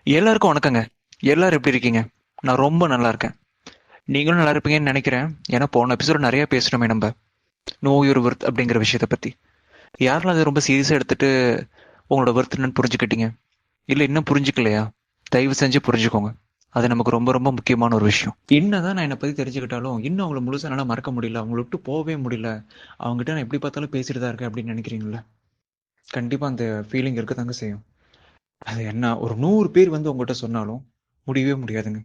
எல்லாருக்கும் வணக்கங்க. எல்லாரும் எப்படி இருக்கீங்க? நான் ரொம்ப நல்லா இருக்கேன். நீங்களும் நல்லா இருப்பீங்கன்னு நினைக்கிறேன். ஏன்னா போன எபிசோட நிறைய பேசுறோமே நம்ம. நோ யுவர் ஒர்த் அப்படிங்கிற விஷயத்தை பத்தி. யாரெல்லாம் அதை ரொம்ப சீரியஸா எடுத்துட்டு உங்களோட ஒர்த் என்னன்னு புரிஞ்சுக்கிட்டீங்க? இல்ல இன்னும் புரிஞ்சுக்கலையா? தயவு செஞ்சு புரிஞ்சுக்கோங்க. அது நமக்கு ரொம்ப ரொம்ப முக்கியமான ஒரு விஷயம். என்னதான் நான் என்னை பத்தி தெரிஞ்சுக்கிட்டாலும் இன்னும் அவங்கள முழுசா என்னால மறக்க முடியல, அவங்கள விட்டு போகவே முடியல, அவங்ககிட்ட நான் எப்படி பார்த்தாலும் பேசிட்டு தான் இருக்கேன் அப்படின்னு நினைக்கிறீங்களா? கண்டிப்பா அந்த ஃபீலிங் இருக்கதாங்க செய்யும். அது என்ன ஒரு 100 பேர் வந்து உங்ககிட்ட சொன்னாலும் முடியவே முடியாதுங்க.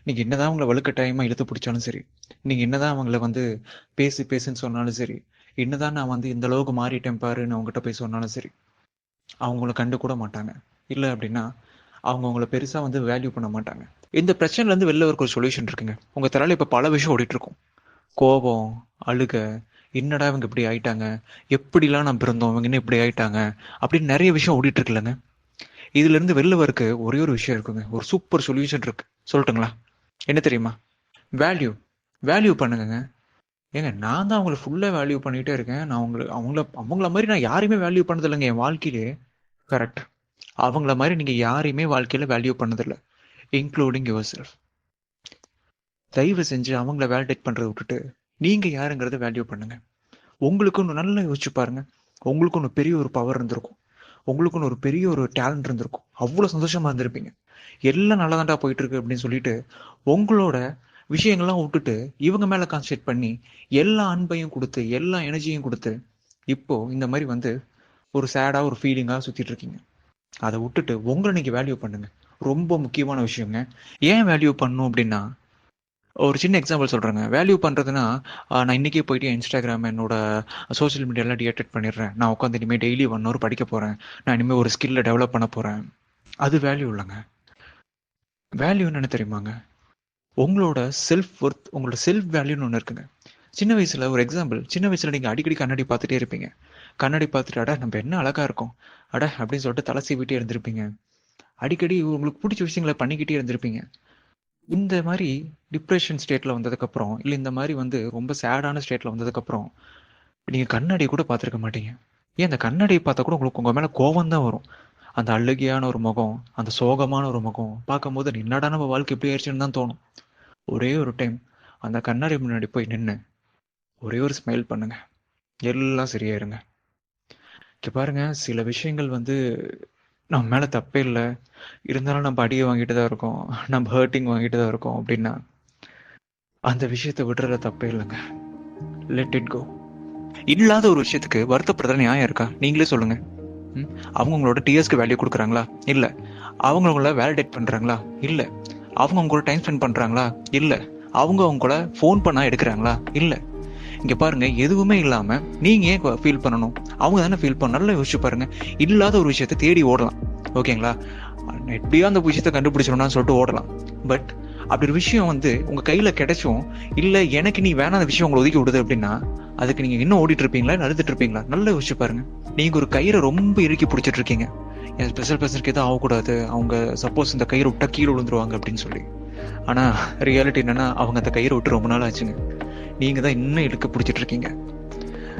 நீங்க என்னதான் அவங்கள வலுக்கட்டாயமா இழுத்து பிடிச்சாலும் சரி, நீங்க என்னதான் அவங்கள வந்து பேசு பேசுன்னு சொன்னாலும் சரி, என்னதான் நான் வந்து இந்த அளவுக்கு மாறிட்டேன் பாருன்னு அவங்ககிட்ட போய் சொன்னாலும் சரி, அவங்க உங்கள கண்டு கூட மாட்டாங்க. இல்ல அப்படின்னா அவங்க உங்கள பெருசா வந்து வேல்யூ பண்ண மாட்டாங்க. இந்த பிரச்சனையில இருந்து வெளில வரக்கு ஒரு சொல்யூஷன் இருக்குங்க. உங்க தலையில இப்ப பல விஷயம் ஓடிட்டு இருக்கும். கோபம், அழுக, என்னடா இவங்க இப்படி ஆயிட்டாங்க, எப்படிலாம் நான் பிறந்தோம் இவங்க என்ன இப்படி ஆயிட்டாங்க அப்படின்னு நிறைய விஷயம் ஓடிட்டு இருக்குல்லங்க. இதுல இருந்து வெளில வரக்கு ஒரே ஒரு விஷயம் இருக்குங்க. ஒரு சூப்பர் சொல்யூஷன் இருக்கு. சொல்லட்டுங்களா? என்ன தெரியுமா? வேல்யூ. வேல்யூ பண்ணுங்கங்க. ஏங்க நான் தான் அவங்கள ஃபுல்லா வேல்யூ பண்ணிட்டே இருக்கேன். நான் அவங்கள அவங்கள மாரி நான் யாரையுமே வேல்யூ பண்ணது இல்லங்க என் வாழ்க்கையிலே. கரெக்ட். அவங்கள மாரி நீங்க யாரையுமே வாழ்க்கையில வேல்யூ பண்ணதில்ல. Including your self. தயவு செஞ்சு அவங்கள வேலிடேட் பண்றத விட்டுட்டு, நீங்க யாருங்கிறத வேல்யூ பண்ணுங்க. உங்களுக்குன்னு நல்லா யோசிச்சு பாருங்க. உங்களுக்குன்னு பெரிய ஒரு பவர் இருந்திருக்கும். உங்களுக்குன்னு ஒரு பெரிய ஒரு டேலண்ட் இருந்திருக்கும். அவ்வளோ சந்தோஷமா இருந்திருப்பீங்க. எல்லாம் நல்லா தான்டா போயிட்டு இருக்கு அப்படின்னு சொல்லிட்டு, உங்களோட விஷயங்கள்லாம் விட்டுட்டு, இவங்க மேல கான்சென்ட்ரேட் பண்ணி, எல்லா அன்பையும் குடுத்து, எல்லா எனர்ஜியும் குடுத்து, இப்போ இந்த மாரி வந்து ஒரு சேடா ஒரு ஃபீலிங்கா சுத்திட்டு இருக்கீங்க. அத விட்டுட்டு உங்கள நீங்க வேல்யூ பண்ணுங்க. ரொம்ப முக்கியமான விஷயங்க. ஏன் வேல்யூ பண்ணணும் அப்படின்னா, ஒரு சின்ன எக்ஸாம்பிள் சொல்றேங்க. வேல்யூ பண்றதுன்னா, நான் இன்னைக்கே போயிட்டு என் Instagram என்னோட சோசியல் மீடியாலாம் டீஆக்டிவேட் பண்ணிடுறேன். நான் உட்காந்து இனிமே டெய்லி 1 ஹவர் படிக்க போறேன். நான் இனிமே ஒரு ஸ்கில்ல டெவலப் பண்ண போறேன். அது வேல்யூ இல்லங்க. வேல்யூ என்னன்னு தெரியுமாங்க? உங்களோட செல்ஃப் ஒர்த், உங்களோட செல்ஃப் வேல்யூன்னு ஒண்ணு இருக்குங்க. சின்ன வயசுல ஒரு எக்ஸாம்பிள், சின்ன வயசுல நீங்க அடிக்கடி கண்ணாடி பார்த்துட்டே இருப்பீங்க. கண்ணாடி பார்த்துட்டு, "அட நம்ம என்ன அழகா இருக்கோம். அட" அப்படின்னு சொல்லிட்டு தல சீவிட்டே இருந்திருப்பீங்க. அடிக்கடி உங்களுக்கு புடிச்ச விஷயங்கள பண்ணிக்கிட்டே இருந்திருப்பீங்க. இந்த மாரி டிப்ரஷன் ஸ்டேட்ல வந்ததுக்கப்புறம், இல்ல இந்த மாரி வந்து ரொம்ப சேடான ஸ்டேட்ல வந்ததுக்கப்புறம், நீங்க கண்ணாடிய கூட பார்த்திருக்க மாட்டீங்க. ஏன் அந்த கண்ணாடிய பார்த்தா கூட உங்களுக்கு உங்க மேல கோவம் தான் வரும். அந்த அழுகையான ஒரு முகம், அந்த சோகமான ஒரு முகம் பார்க்கும்போது, "என்னடா நம்ம வாழ்க்கை இப்படி ஆயிடுச்சுன்னு" தான் தோணும். ஒரே ஒரு டைம் அந்த கண்ணாடி முன்னாடி போய் நின்னு, ஒரே ஒரு ஸ்மைல் பண்ணுங்க. எல்லாம் சரியாயிருங்க. இங்க பாருங்க, சில விஷயங்கள் வந்து நம்ம மேல தப்பே இல்ல. இருந்தாலும் நம்ம அடிய வாங்கிட்டு தான் இருக்கோம். நம்ம ஹர்ட்டிங் வாங்கிட்டு தான் இருக்கோம் அப்படின்னா, அந்த விஷயத்த விடுறதுல தப்பே இல்லங்க. Let it go. இல்லாத ஒரு விஷயத்துக்கு வருத்தப்படுறதுல நியாயம் இருக்கா? நீங்களே சொல்லுங்க. ம். அவங்க உங்களோட டியர்ஸ்க்கு வேல்யூ குடுக்குறாங்களா? இல்ல. அவங்க உங்கள வேலிடேட் பண்றாங்களா? இல்ல. அவங்க உங்க கூட டைம் ஸ்பெண்ட் பண்றாங்களா? இல்ல. அவங்க உங்க கூட ஃபோன் பண்ணா எடுக்குறாங்களா? இல்ல. இங்க பாருங்க, எதுவுமே இல்லாம நீங்க ஏன் ஃபீல் பண்ணணும்? அவங்க தானே ஃபீல் பண்ணணும். நல்லா யோசிச்சு பாருங்க. இல்லாத ஒரு விஷயத்த தேடி ஓடலாம். ஓகேங்களா? எப்படியோ அந்த விஷயத்த கண்டுபிடிச்சிடணும்னு சொல்லிட்டு ஓடலாம். பட் அப்படி ஒரு விஷயம் வந்து உங்க கையில கிடைச்சும், இல்ல எனக்கு நீ வேணாத விஷயம் உங்கள ஒதுக்கி விடுது அப்படின்னா, அதுக்கு நீங்க இன்னும் ஓடிட்டு இருப்பீங்களா? இல்ல அழுதுட்டு இருப்பீங்களா? நல்லா யோசிச்சு பாருங்க. நீங்க ஒரு கயிற ரொம்ப இறுக்கி பிடிச்சிட்டு இருக்கீங்க. என் ஸ்பெஷல் பர்சனுக்கு எதுவும் ஆகக்கூடாது. அவங்க சப்போஸ் இந்த கயிறு விட்டா கீழ விழுந்துருவாங்க அப்படின்னு சொல்லி. ஆனா ரியாலிட்டி என்னன்னா, அவங்க அந்த கயிற விட்டு ரொம்ப நாள் ஆச்சுங்க. நீங்க தான் இன்னும் இழுக்க பிடிச்சிட்டு இருக்கீங்க.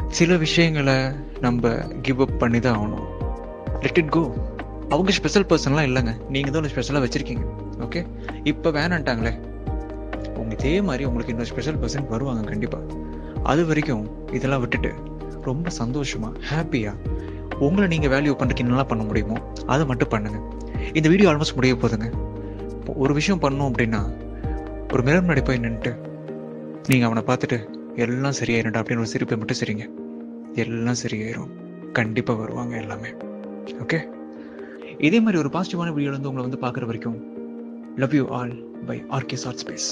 சில விஷயங்கள நம்ப கிவ் அப் பண்ணி தான் ஆகணும். Let it go. அவங்க ஸ்பெஷல் பர்சன்லாம் இல்லங்க. நீங்க தான் ஸ்பெஷலா வச்சிருக்கீங்க. ஓகே? இப்ப வேணான்ட்டாங்களே. உங்க இதே மாரி உங்களுக்கு இன்னொரு ஸ்பெஷல் பர்சன் வருவாங்க கண்டிப்பா. அது வரைக்கும் இதெல்லாம் விட்டுட்டு, ரொம்ப சந்தோஷமா, ஹேப்பியா, உங்கள நீங்க வேல்யூ பண்றதுக்கு என்னலாம் பண்ண முடியுமோ, அத மட்டும் பண்ணுங்க. இந்த வீடியோ ஆல்மோஸ்ட் முடிய போதுங்க. ஒரு விஷயம் பண்ணணும் அப்டின்னா, ஒரு மிரர் முன்னாடி போய் நின்னுட்டு, நீங்க அவன பார்த்துட்டு, "எல்லாம் சரியாயிரும்டா" அப்படின்னு ஒரு சிரிப்பை மட்டும் சிரிங்க. எல்லாம் சரியாயிரும். கண்டிப்பா வருவாங்க எல்லாமே. ஓகே? இதே மாரி ஒரு பாசிட்டிவான வீடியோல இருந்து உங்கள வந்து பார்க்குற வரைக்கும், love you all bye RK short space.